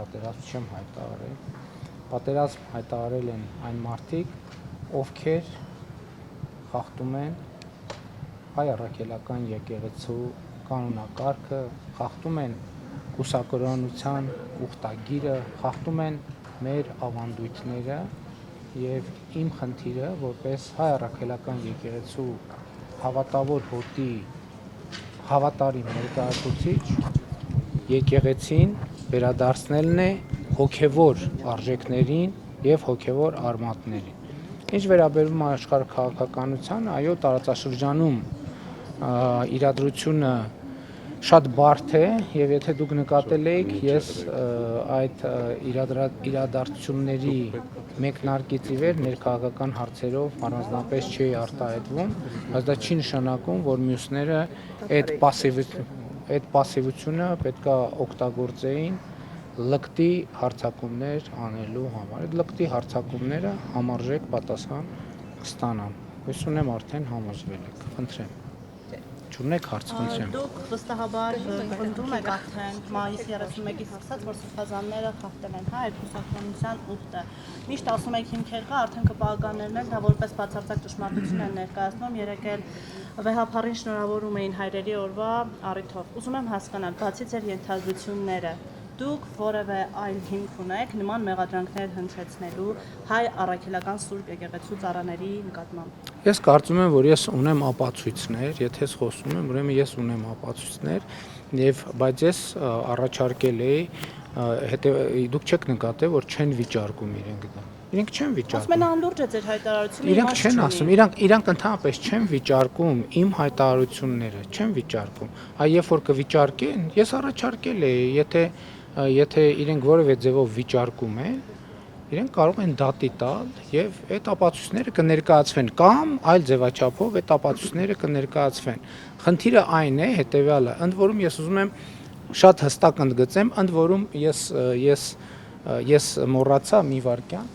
պատերազմ չեմ հայտարարել։ Պատերազմ հայտարարել են այն մարդիկ, ովքեր խախտում են հայ առաքելական եկեղեցու կանոնակարգը, խախտում են կուսակրոնության ուխտագիրը, խախտում են մեր ավանդույթները եւ իմ խնդիրը որպես հայ առաքելական եկեղեցու հավատավոր հոտի հավատարիմ ներկայացուցիչ եկեղեցին վերադարձնելն է հոգևոր արժեքներին եւ հոգևոր արմատներին։ Ինչ վերաբերում է աշխարհաքաղաքականությանը, այո, տարածաշրջանում իրադրությունը շատ բարդ է եւ եթե դուք նկատել եք, ես այդ իրադարձությունների մեկնարկից ի վեր ներքաղաքական հարցերով առանձնապես չի արտահայտվում, բայց դա չի նշանակում, որ մյուսները այդ պասիվությունը պետքա օգտագործեին լկտի հարձակումներ անելու համար։ Այդ լկտի հարձակումները համարժեք պատասխան կստանան։ Հույս ունեմ արդեն համոզվել եք։ Խնդրեմ։ Չունեք հարց, խնդրեմ։ Դուք վստահաբար ընդունում եք արդեն մայիսի 31-ից սկսած, որ սրբազանները խախտել են հայ կուսակրոնության ուխտը։ Միշտ ասում եք հիմքեր կա, արդեն կպահականներն էլ դա որպես բացարձակ ճշմարտություն են ներկայացնում, երեկ էլ վեհափառին շնորհավորում էին հայրերի օրվա առիթով։ Ուզում եմ հասկանալ, բացի ձեր ենթադրությունները, դուք որևէ այլ հիմք ունեք նման մեղադրանքներ հնչեցնելու հայ առաքելական սուրբ եկեղեցու ծառաների նկատմամբ։ Ես կարծում եմ, որ ես ունեմ ապացույցներ, եթե ես խոսում եմ, ուրեմն ես ունեմ ապացույցներ, բայց ես առաջարկել էի, դուք չեք նկատել, որ չեն վիճարկում իրենք դա։ Իրենք չեն վիճարկում։ Ասում են անլուրջ է ձեր հայտարարությունը։ Իրենք չեն ասում, իրանք ընդհանրապես չեն վիճարկում իմ հայտարարությունները, չեն վիճարկում։ Այ երբ որ կվիճարկեն, ես առաջարկել էի, եթե իրենք որևէ ձևով վիճարկում են, իրենք կարող են դատի տալ եւ այդ ապացույցները կներկայացվեն կամ այլ ձևաչափով այդ ապացույցները կներկայացվեն։ Խնդիրը այն է հետեւյալը, ընդ որում ես ուզում եմ շատ հստակ ընդգծեմ, ընդ որում ես մոռացա մի վարքյան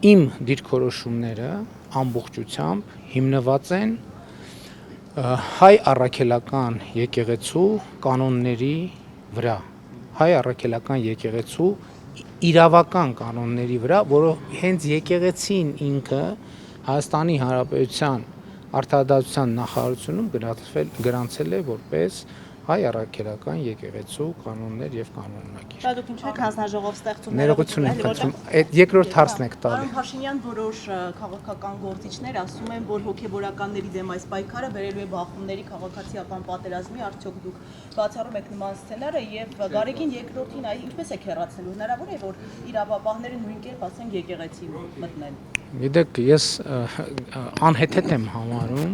իմ դիրքորոշումները ամբողջությամբ հիմնված են հայ առաքելական եկեղեցու կանոնների վրա, հայ առաքելական եկեղեցու իրավական կանոնների վրա, որով հենց եկեղեցին ինքը Հայաստանի Հանրապետության Արդարադատության նախարարությունում գրանցել է որպես հայ առաքելական եկեղեցու կանոններ եւ կանոնագիր։ Դա դուք ինչու եք հանձնաժողով ստեղծում։ Ներողություն եք խնդրում, այդ երկրորդ հարցն եք տալի։ Պարոն Փաշինյան, որոշ քաղաքական գործիչներ ասում են, որ հոգեբորականների դեմ այս պայքարը բերելու է բախումների քաղաքացիական պատերազմի, արդյոք դուք բացառում եք նման սցենարը եւ Գարեգին երկրորդին այ ինչպես եք հեռացնելու։ Հնարավոր է, որ իրավապահները նույն կերպ ասեն եկեղեցի մտնեն։ Գիտեք, ես անհեթեթ եմ համարում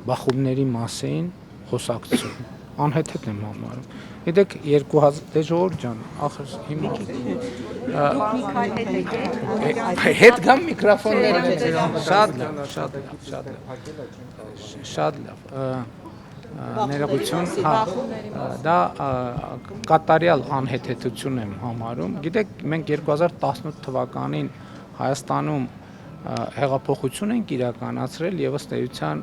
բախումների մասին խոսակցություն։ Անհեթեթ եմ համարում։ Գիտեք 2000 ժողովուրդ ջան, ախր հիմա հետ գամ միկրոֆոնները շատ լավ ներողություն, դա կատարյալ անհեթեթություն եմ համարում։ Գիտեք, մենք 2018 թվականին Հայաստանում հեղափոխություն ենք իրականացրել եւ ըստ էության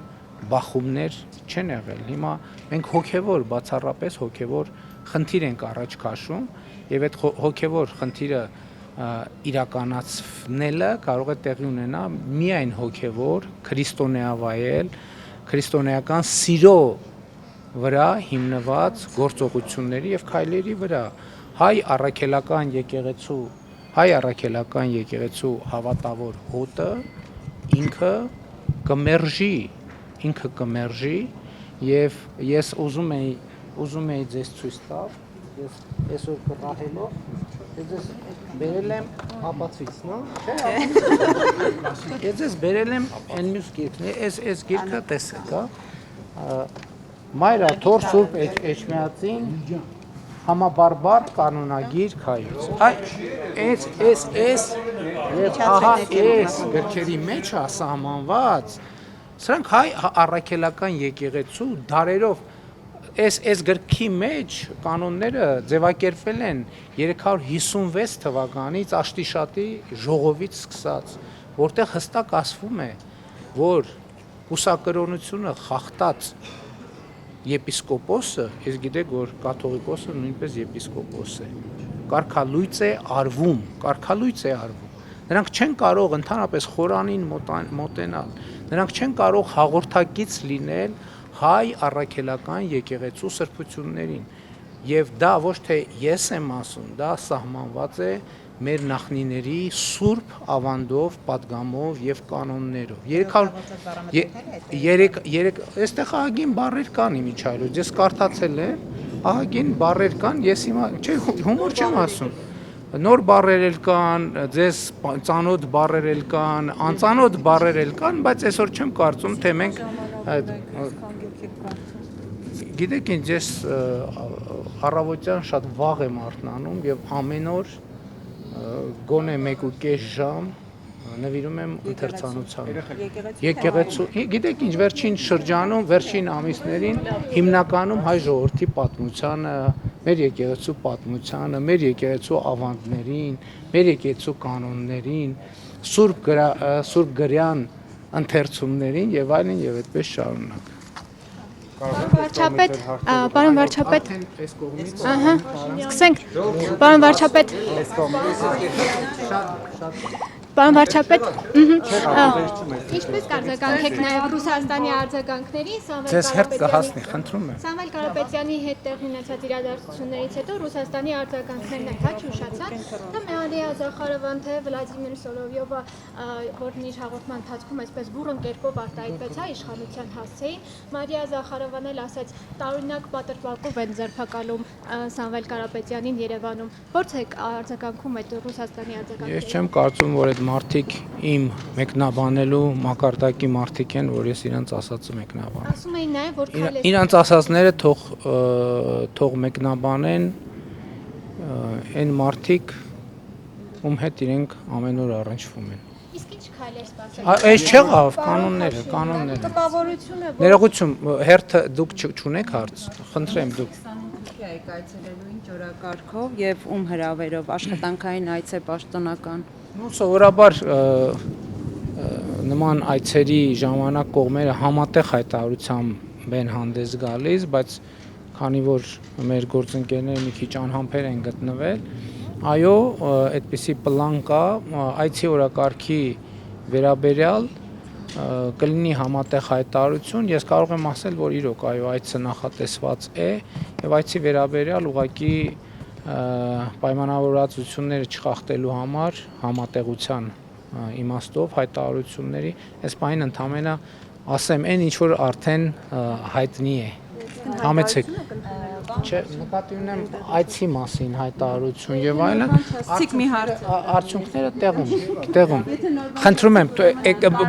բախումներ չեն եղել։ Հիմա մենք հոգևոր, բացառապես հոգևոր խնդիր ենք առաջ քաշում եւ այդ հոգևոր խնդիրը իրականացնելը կարող է տեղի ունենալ միայն հոգևոր, քրիստոնեավայել, քրիստոնեական սիրո վրա հիմնված գործողությունների եւ քայլերի վրա հայ առաքելական եկեղեցու հավատավոր հոտը ինքը կմերժի եւ ես ուզում էի ձեզ ցույց տալ, ես այսօր կռահելով ես բերել եմ ապացույց, նո՞։ Ես ձեզ բերել եմ այն մյուս գիրքն, այս գիրքը տեսեք, հա։ Մայրա Թոր Սուրբ Էջմիածին համաբարբար կանոնագիր քայլից։ Այս եւ ահա այս գրքերի մեջ է սահմանված սրանք հայ առաքելական եկեղեցու դարերով այս գրքի մեջ կանոնները ձևակերպվել են 356 թվականից Աշտիշատի ժողովից սկսած, որտեղ հստակ ասվում է, որ կուսակրոնությունը խախտած եպիսկոպոսը, ես գիտեք, որ կաթողիկոսը նույնպես եպիսկոպոս է։ Կարգալույծ է արվում։ Նրանք չեն կարող ընդհանրապես խորանին մոտենալ։ Նրանք չեն կարող հաղորդակից լինել հայ առաքելական եկեղեցու սրբություններին։ Եվ դա ոչ թե ես եմ ասում, դա սահմանված է մեր նախնիների սուրբ ավանդով, պատգամով եւ կանոններով։ 300 այստեղ ահագին բառեր կան իմիջայլոց, ես կարդացել եմ, ահագին բառեր կան, ես հիմա չէ հումոր չեմ ասում։ Նոր բառեր էլ կան, ձեզ ծանոթ բառեր էլ կան, անծանոթ բառեր էլ կան, բայց այսօր չեմ կարծում, թե մենք գիտեք ինչ, ես առավոտյան շատ վաղ եմ արթնանում եւ ամեն օր գոնե 1.5 ժամ նվիրում եմ ընթերցանությանը։ Եկեղեցու, գիտեք ինչ, վերջին շրջանում, վերջին ամիսներին հիմնականում հայ ժողովրդի պատմությանը, մեր եկեղեցու պատմությանը, մեր եկեղեցու ավանդներին, մեր եկեղեցու կանոններին, սուրբ գրյան ընթերցումներին եւ այլն եւ այդպես շարունակ։ Պարոն վարչապետ, սկսենք, պարոն վարչապետ, ինչպես կարձագանքեք նաև Ռուսաստանի արձագանքների Սամվել Կարապետյանի հետ տեղի ունեցած իրադարձություններից հետո Ռուսաստանի արձագանքներն են հաճուշացան, թե Մարիա Զախարովան, թե Վլադիմիր Սոլովյովը, որն իր հաղորդման ընթացքում այսպես բուռն կերպով արտահայտվեց իշխանության հասցեին, Մարիա Զախարովան էլ ասաց տարօրինակ պատրվակով են ձերբակալում Սամվել Կարապետյանին Երևանում, ո՞ց է արձագանքում այդ Ռուսաստանի արձագանքները։ Ես չեմ կարծում, որ այդ մարդիկ իմ մեկնաբանելու մակարդակի մարդիկ են, որ ես իրանց ասածը մեկնաբանեմ։ Ասում էին նաև, որ իրանց ասածները թող մեկնաբանեն այն մարդիկ, ում հետ իրենք ամեն օր առնչվում են։ Իսկ ինչ քայլեր սպասել։ Այս չեղավ, կանոնները։ Տպավորությունը։ Ներողություն, հերթը դուք չունեք հարց։ Խնդրեմ դուք։ Եք այցելելու ինչ օրակարգով եւ ում հրավերով աշխատանքային այց է պաշտոնական։ Սովորաբար նման այցերի ժամանակ կողմերը համատեղ հայտարարությամբ են հանդես գալիս, բայց քանի որ մեր գործընկերները մի քիչ անհամբեր են գտնվել, այո, այդպիսի պլան կա, այցի օրակարգի վերաբերյալ կլինի համատեղ հայտարարություն, ես կարող եմ ասել, որ իրոք այո, այցը նախատեսված է եւ այցի վերաբերյալ ուղղակի պայմանավորվածությունները չխախտելու համար համատեղության իմաստով հայտարարությունների այս պահին ընդամենը ասեմ այն ինչ որ արդեն հայտնի է համեցեք չէ նկատի ունեմ այցի մասին հայտարարություն եւ այլն արդյունքները տեղում խնդրում եմ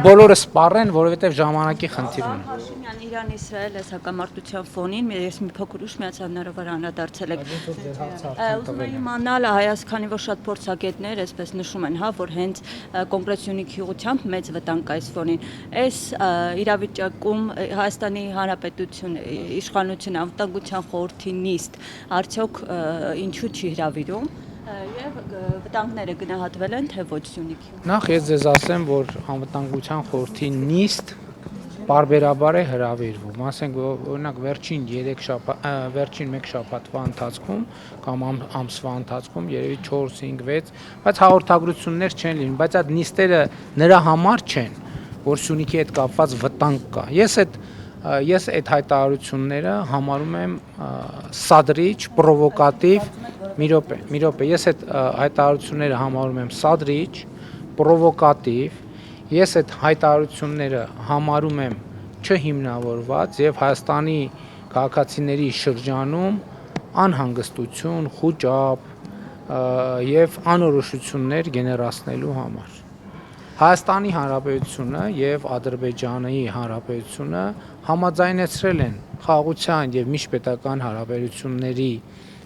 բոլորը սպառեն որովհետեւ ժամանակի խնդիր ունի Իրան-Իսրայել այս հակամարտության ֆոնին ես մի փոքր ուշ միացաններով անդրադարձել եք ուզում եմ իմանալ հայաստանի որ շատ փորձագետներ այսպես նշում են հա որ հենց կոնկրետ Սյունիքի ուղղությամբ մեծ վտանգ այս ֆոնին այս իրավիճակում Հայաստանի Հանրապետություն իշխանությունը անվտանգության խորհրդի նիստ արդյոք ինչու չի հրավիրում եւ վտանգները գնահատվել են թե ոչ Սյունիքի նախ ես ձեզ ասեմ որ անվտանգության խորհրդի նիստ Բարբերաբար է հրավիրվում, ասենք օրինակ վերջին 1 շաբաթվա ընթացքում կամ ամսվա ընթացքում երևի 4-5-6, բայց հաղորդագրություններ չեն լինում, բայց այդ նիստերը նրա համար չեն, որ Սյունիքի հետ կապված վտանգ կա։ Ես այդ հայտարարությունները համարում եմ սադրիչ, պրովոկատիվ, մի րոպե, ես այդ հայտարարությունները համարում եմ սադրիչ, պրովոկատիվ Ես այդ հայտարարությունները համարում եմ չհիմնավորված եւ Հայաստանի քաղաքացիների շրջանում անհանգստություն, խուճապ եւ անորոշություններ գեներացնելու համար։ Հայաստանի Հանրապետությունը եւ Ադրբեջանի Հանրապետությունը համաձայնեցրել են խաղաղության եւ միջպետական հարաբերությունների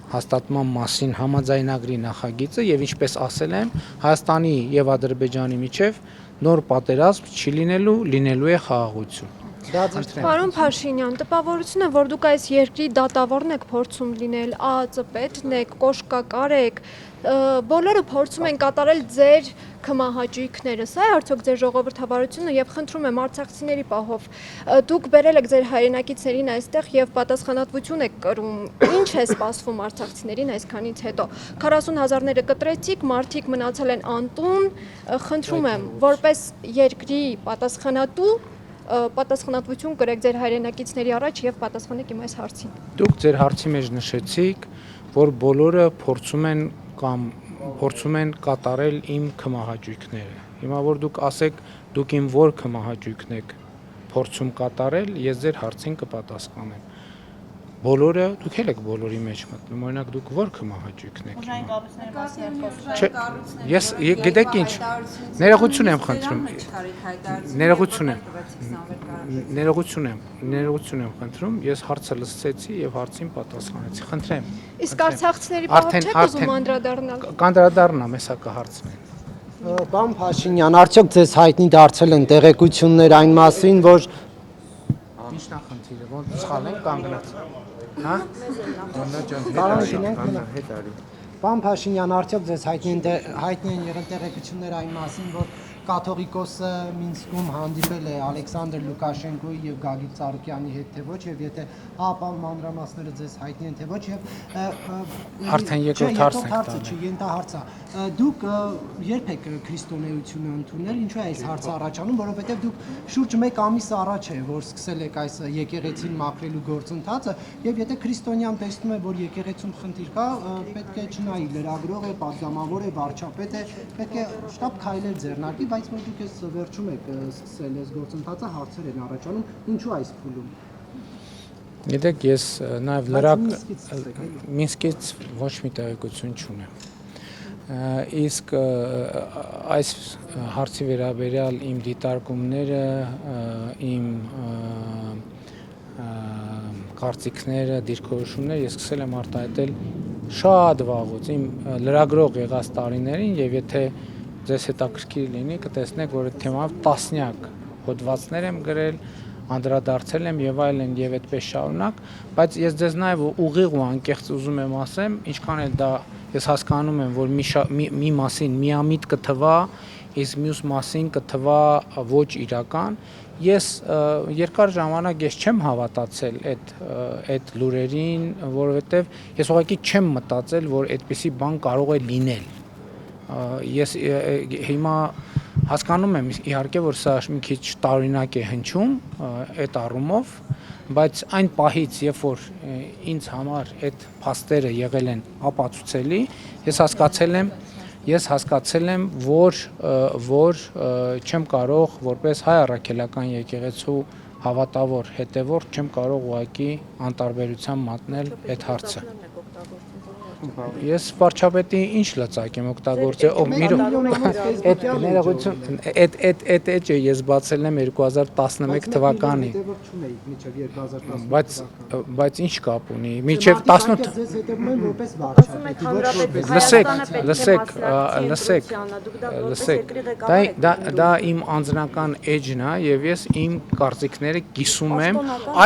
հաստատման մասին համաձայնագրի նախագիծը եւ ինչպես ասել եմ, Հայաստանի եւ Ադրբեջանի միջև նոր պատերազմ չի լինելու է խաղաղություն։ Պարոն Փաշինյան, տպավորություն է, որ դուք այս երկրի դատավորն եք փորձում լինել, ԱԱԾ պետն եք, կոշկակար եք, բոլորը փորձում են կատարել ձեր քմահաճույքները։ Սա է արդյոք ձեր ժողովրդավարությունը եւ խնդրում եմ արցախցիների պահով։ Դուք բերել եք ձեր հայրենակիցներին այստեղ եւ պատասխանատվություն եք կրում։ Ինչ է սպասվում արցախցիներին այսքանից հետո։ 40,000-ները կտրեցիք, մարդիկ մնացել են անտուն։ Խնդրում եմ, որպես երկրի պատասխանատու պատասխանատվություն կրեք ձեր հայրենակիցների առաջ եւ պատասխանեք իմ այս հարցին։ Դուք ձեր հարցի մեջ նշեցիք, որ բոլորը փորձում են կատարել իմ քմահաճույքները։ Հիմա որ դուք ասեք, դուք իմ որ քմահաճույքն եք փորձում կատարել, ես ձեր հարցին կպատասխանեմ։ Բոլորը, դուք եք բոլորի մեջ մտնում, օրինակ դուք որ քմահաճույքն եք։ Ուժային կառույցների մասին եք խոսում։ Չէ, ես գիտեք ինչ, ներողություն եմ խնդրում։ Ներողություն եմ խնդրում, ես հարցը լսեցի եւ հարցին պատասխանեցի։ Խնդրեմ։ Իսկ արցախցիների պահով չեք ուզում անդրադառնալ։ Կանդրադառնամ, հեսա կհարցնեն։ Պարոն Փաշինյան, արդյոք ձեզ հայտնի դարձել են տեղեկություններ այն մասին, որ Ինչն է խնդիրը, ոնց սխալ են կանգնած։ Հա? Պարոն Փաշինյան, արդյոք ձեզ հայտնի են եղել տեղեկություններ այն մասին, որ կաթողիկոսը Մինսկում հանդիպել է Ալեքսանդր Լուկաշենկոյի եւ Գագիկ Ծառուկյանի հետ, թե ոչ, եւ եթե ահա մանրամասները ձեզ հայտնի են, թե ոչ, եւ Արդեն երկրորդ հարցն եք տալի։ չի, ենթահարցա։ Դուք երբ եք քրիստոնեությունը ընդունել, ինչու է այս հարցը առաջանում, որովհետեւ դուք շուրջ 1 ամիս առաջ է, որ սկսել եք այս եկեղեցին մաքրելու գործընթացը, եւ եթե քրիստոնյան տեսնում է, որ եկեղեցում խնդիր կա, պետք է չնայի լրագրող է, падգամավոր է, վարչապետ է, պետք է շտապ քայլեր ձեռնարկի, բայց որ դուք այս վերջում եք սկսել այս գործընթացը, հարցեր են առաջանում, ինչու այս փուլում։ Գիտեք, ես նաև Մինսկից ոչ մի տեղեկություն չունեմ։ Իսկ այս հարցի վերաբերյալ իմ դիտարկումները, իմ կարծիքները, դիրքորոշումները ես սկսել եմ արտահայտել շատ վաղուց իմ լրագրող եղած տարիներին եւ եթե ձեզ հետաքրքիր լինի կտեսնեք, որ այդ թեմայով տասնյակ հոդվածներ եմ գրել, անդրադարձել եմ եւ այլն եւ այդպես շարունակ, բայց ես ձեզ նաեւ ուղիղ ու անկեղծ ուզում եմ ասեմ, ինչքան էլ դա ես հասկանում եմ, որ մի մասին միամիտ կթվա, իսկ մյուս մասին կթվա ոչ իրական, ես երկար ժամանակ ես չեմ հավատացել այդ լուրերին, որովհետեւ ես ուղղակի չեմ մտածել, որ այդպիսի բան կարող է լինել։ Ես հիմա հասկանում եմ իհարկե, որ սա մի քիչ տարօրինակ է հնչում այդ առումով, բայց այն պահից, երբ որ ինձ համար այդ փաստերը եղել են ապացուցելի, ես հասկացել եմ, որ չեմ կարող որպես հայ առաքելական եկեղեցու հավատավոր հետևորդ չեմ կարող ուղղակի անտարբերության մատնել այդ հարցը։ Ես վարչապետի ինչ լծակ եմ օգտագործել, այդ ներողություն, այդ էջը ես բացել եմ 2011 թվականին, բայց ինչ կապ ունի, մինչև 18 լսեք, դա իմ անձնական էջն է եւ ես իմ կարծիքները կիսում եմ,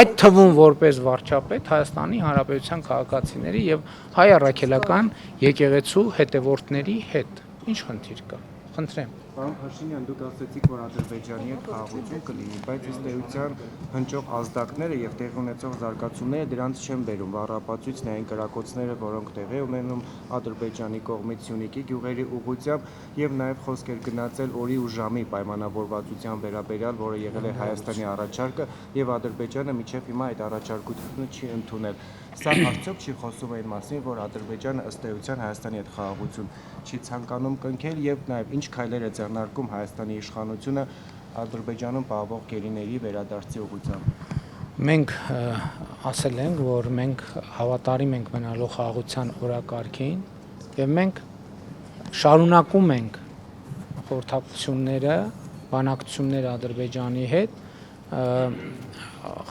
այդ թվում որպես վարչապետ Հայաստանի Հանրապետության քաղաքացիների եւ հայ առաքելական եկեղեցու հետևորդների հետ։ Ինչ խնդիր կա։ Խնդրեմ։ Պարոն Փաշինյան, դուք ասացիք, որ Ադրբեջանի հետ խաղաղություն կլինի, բայց ըստ էության հնչող ազդակները եւ տեղի ունեցող զարգացումները դրանց չեն բերում։ Վառապացույցն է այն կրակոցները, որոնք տեղի ունենում Ադրբեջանի կողմից Սյունիքի գյուղերի ուղղությամբ եւ նաեւ խոսք էր գնացել օրի ու ժամի պայմանավորվածության վերաբերյալ, որը եղել է Հայաստանի առաջարկը եւ Ադրբեջանը մինչեւ հիմա այդ առաջարկությունը չի ընդունել։ Սա արդյոք չի խոսում այն մասին, որ Ադրբեջանը ըստ էության Հայաստանի հետ խաղաղություն չի ցանկանում կնքել եւ նաեւ ինչ քայլեր է ձեռնարկում Հայաստանի իշխանությունը Ադրբեջանում պահվող գերիների վերադարձի ուղղությամբ։ Մենք ասել ենք, որ մենք հավատարիմ ենք մնալու խաղաղության օրակարգին եւ մենք շարունակում ենք խորհրդակցությունները, բանակցությունները Ադրբեջանի հետ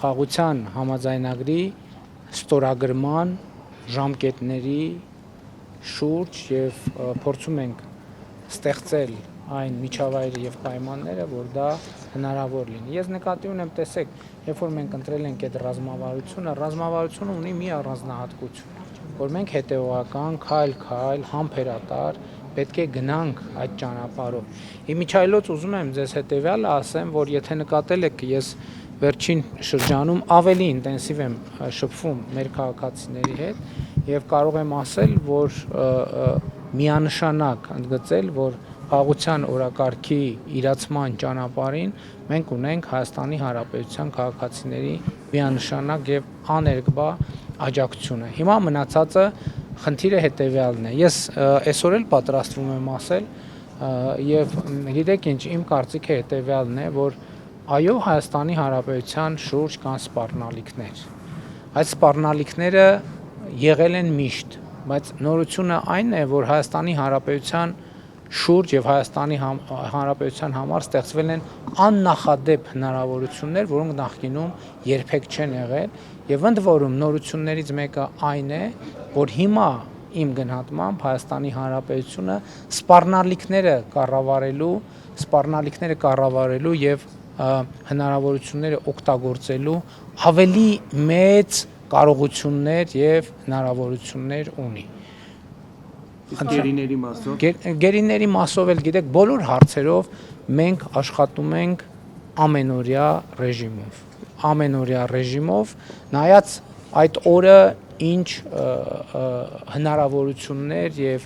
խաղաղության համաձայնագրի ստորագրման ժամկետների շուրջ եւ փորձում ենք ստեղծել այն միջավայրը եւ պայմանները, որ դա հնարավոր լինի։ Ես նկատի ունեմ, տեսեք, երբ որ մենք ընտրել ենք այդ ռազմավարությունը ունի մի առանձնահատկություն, որ մենք հետեւողական, քայլ-քայլ, համբերատար պետք է գնանք այդ ճանապարհով։ Իմիջայլոց ուզում եմ ձեզ հետեւյալը ասեմ, որ եթե նկատել եք, ես վերջին շրջանում ավելի ինտենսիվ եմ շփվում մեր քաղաքացիների հետ եւ կարող եմ ասել, որ միանշանակ ընդգծել, որ խաղաղության օրակարգի իրացման ճանապարհին մենք ունենք Հայաստանի Հանրապետության քաղաքացիների միանշանակ եւ աներկբա աջակցությունը։ Հիմա մնացածը խնդիրը հետեւյալն է։ Ես այսօր էլ պատրաստվում եմ ասել եւ գիտեք ինչ, իմ կարծիքը հետեւյալն է, որ այո, Հայաստանի Հանրապետության շուրջ կան սպառնալիքներ։ Այդ սպառնալիքները եղել են միշտ, բայց նորությունը այն է, որ Հայաստանի Հանրապետության շուրջ եւ Հայաստանի Հանրապետության համար ստեղծվել են աննախադեպ հնարավորություններ, որոնք նախկինում երբեք չեն եղել, եւ ընդ որում նորություններից մեկը այն է, որ հիմա իմ գնահատմամբ Հայաստանի Հանրապետությունը սպառնալիքները կառավարելու եւ հնարավորությունները օգտագործելու ավելի մեծ կարողություններ եւ հնարավորություններ ունի։ Գերիների մասով էլ գիտեք, բոլոր հարցերով մենք աշխատում ենք ամենօրյա ռեժիմով, նայած այդ օրը ինչ հնարավորություններ եւ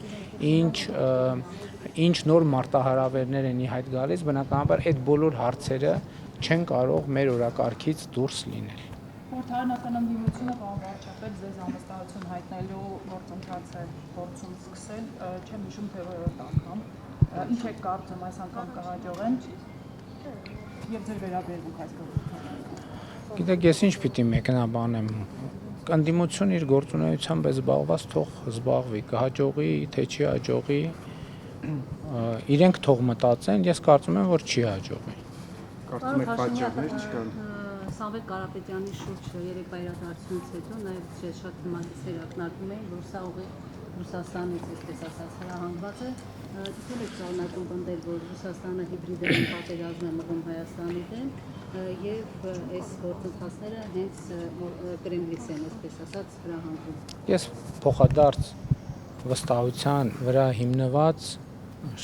ինչ նոր մարտահրավերներ են ի հայտ գալիս, բնականաբար այդ բոլոր հարցերը չեն կարող մեր օրակարգից դուրս լինել։ Խորհրդարանական ընդդիմությունը պարոն վարչապետ ձեզ ամստահություն հայտնելու գործընթաց է փորձում սկսել, չեմ հիշում թե որորդ անգամ, ինչ եք կարծում այս անգամ կհաջողեն եւ ձեր վերաբերմունք այս գործընթացին։ Գիտեք, ես ինչ պիտի մեկնաբանեմ, ընդդիմությունը իր գործունեությամբ է զբաղված, թող զբաղվի, կհաջողի, թե չի հաջողի, իրենք թող մտածեն, ես կարծում եմ, որ չի հաջողի։ Կարծում եք պատճառներ չկան։ Սամվել Կարապետյանի շուրջ երեկվա իրադարձությունից հետո նաև շատ թեմատիկներ ակնարկում էին, որ սա ուղիղ Ռուսաստանից, այսպես ասած, հրահանգված է։ Դուք եք շարունակում պնդել, որ Ռուսաստանը հիբրիդային պատերազմ է մղում Հայաստանի դեմ եւ այս գործընթացները հենց Կրեմլից են, այսպես ասած, հրահանգում։ Ես փոխադարձ վստահության վրա հիմնված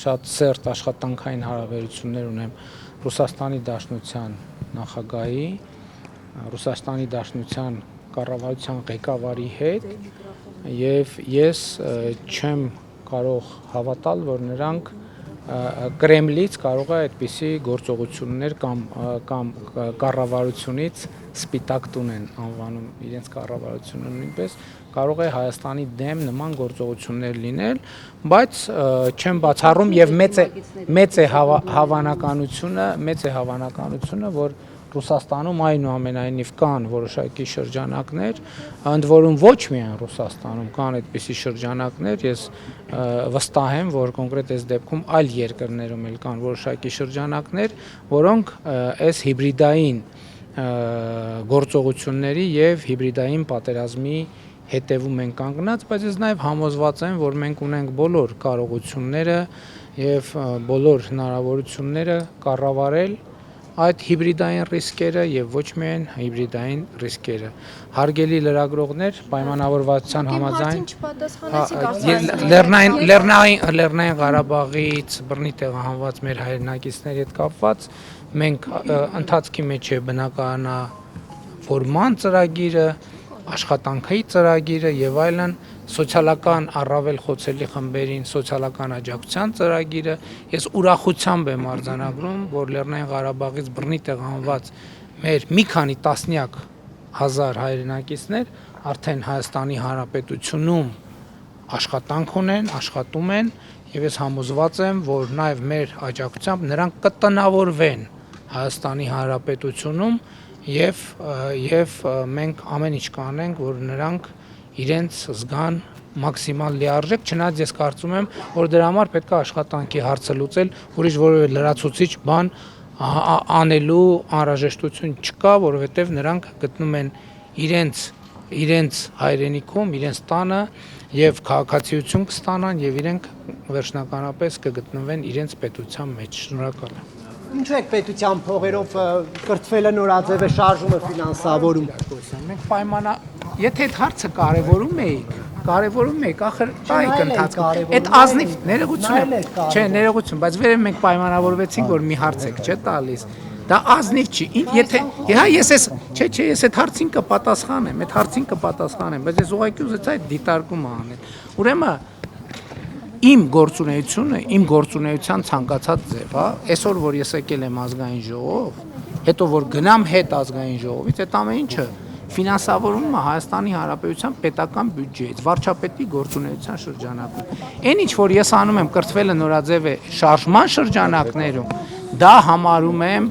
շատ սերտ աշխատանքային հարաբերություններ ունեմ Ռուսաստանի Դաշնության նախագահի, Ռուսաստանի Դաշնության կառավարության ղեկավարի հետ եւ ես չեմ կարող հավատալ, որ նրանք Կրեմլից կարող է այդպիսի գործողություններ կամ կառավարությունից սպիտակ տուն են անվանում իրենց կառավարությունը նույնպես կարող է Հայաստանի դեմ նման գործողություններ լինել, բայց չեմ բացառում եւ մեծ է հավանականությունը, որ Ռուսաստանում այնուամենայնիվ կան որոշակի շրջանակներ, ընդ որում ոչ միայն Ռուսաստանում կան այդպիսի շրջանակներ, ես վստահ եմ, որ կոնկրետ այս դեպքում այլ երկրներում էլ կան որոշակի շրջանակներ, որոնք այս հիբրիդային գործողությունների եւ հիբրիդային պատերազմի հետևում են կանգնած, բայց ես նաև համոզված եմ, որ մենք ունենք բոլոր կարողությունները եւ բոլոր հնարավորությունները կառավարել այդ հիբրիդային ռիսկերը եւ ոչ միայն հիբրիդային ռիսկերը։ Հարգելի լրագրողներ, պայմանավորվածության համաձայն Լեռնային Ղարաբաղից բռնի տեղահանված մեր հայրենակիցների հետ կապված մենք ընթացքի մեջ է բնակարանավորման ծրագիրը, աշխատանքի ծրագիրը եւ այլն, սոցիալական առավել խոցելի խմբերին սոցիալական աջակցության ծրագիրը, ես ուրախությամբ եմ արձանագրում, որ Լեռնային Ղարաբաղից բռնի տեղահանված մեր մի քանի տասնյակ հազար հայրենակիցներ արդեն Հայաստանի Հանրապետությունում աշխատանք ունեն, աշխատում են եւ ես համոզված եմ, որ նաեւ մեր աջակցությամբ նրանք կտնավորվեն Հայաստանի Հանրապետությունում եւ մենք ամեն ինչ կանենք, որ նրանք իրենց զգան մաքսիմալ լիարժեք, չնայած ես կարծում եմ, որ դրա համար պետք է աշխատանքի հարցը լուծել, ուրիշ որևէ լրացուցիչ բան անելու անհրաժեշտություն չկա, որովհետեւ նրանք գտնում են իրենց իրենց հայրենիքում, իրենց տանը եւ քաղաքացիություն կստանան եւ իրենք վերջնականապես կգտնվեն իրենց պետության մեջ։ Շնորհակալ եմ։ Ինչու եք պետության փողերով կրթվելը նորաձև է շարժումը ֆինանսավորում։ Մենք եթե այդ հարցը կարևորում էիք, ախր տայիք ընթացքում։ Այդ ազնիվ ներողություն է։ Չէ, ներողություն, բայց վերև մենք պայմանավորվեցինք, որ մի հարց եք, չէ՞ տալիս։ Դա ազնիվ չի։ Եթե ես այդ հարցին կպատասխանեմ, բայց ես ուղղակի ուզեցի այդ դիտարկումը անել։ Ուրեմն իմ գործունեության ցանկացած ձև, հա, այսօր որ ես եկել եմ ազգային ժողով, հետո որ գնամ հետ ազգային ժողովից, այդ ամեն ինչը ֆինանսավորվում է Հայաստանի Հանրապետության պետական բյուջեից, վարչապետի գործունեության շրջանակում։ Այն ինչ որ ես անում եմ կրթվելը նորաձև է շարժման շրջանակներում, դա համարում եմ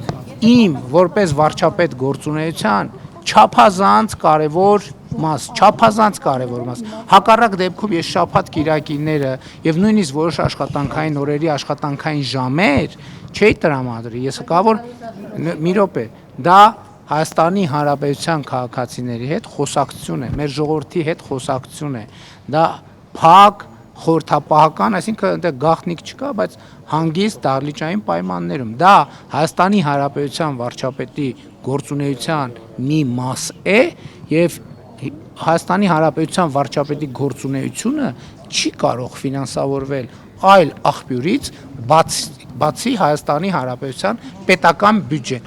իմ որպես վարչապետ գործունեության չափազանց կարևոր մաս։ Հակառակ դեպքում ես շաբաթ կիրակիները եւ նույնիսկ որոշ աշխատանքային օրերի աշխատանքային ժամեր չէի տրամադրի։ Ես հկա որ մի րոպե, դա Հայաստանի Հանրապետության քաղաքացիների հետ խոսակցություն է, մեր ժողովրդի հետ խոսակցություն է։ Դա փակ, խորհրդապահական, այսինքն այնտեղ գաղտնիք չկա, բայց հանգիստ դահլիճային պայմաններում։ Դա Հայաստանի Հանրապետության վարչապետի գործունեության մի մաս է եւ Հայաստանի Հանրապետության վարչապետի գործունեությունը չի կարող ֆինանսավորվել այլ աղբյուրից, բացի Հայաստանի Հանրապետության պետական բյուջեն։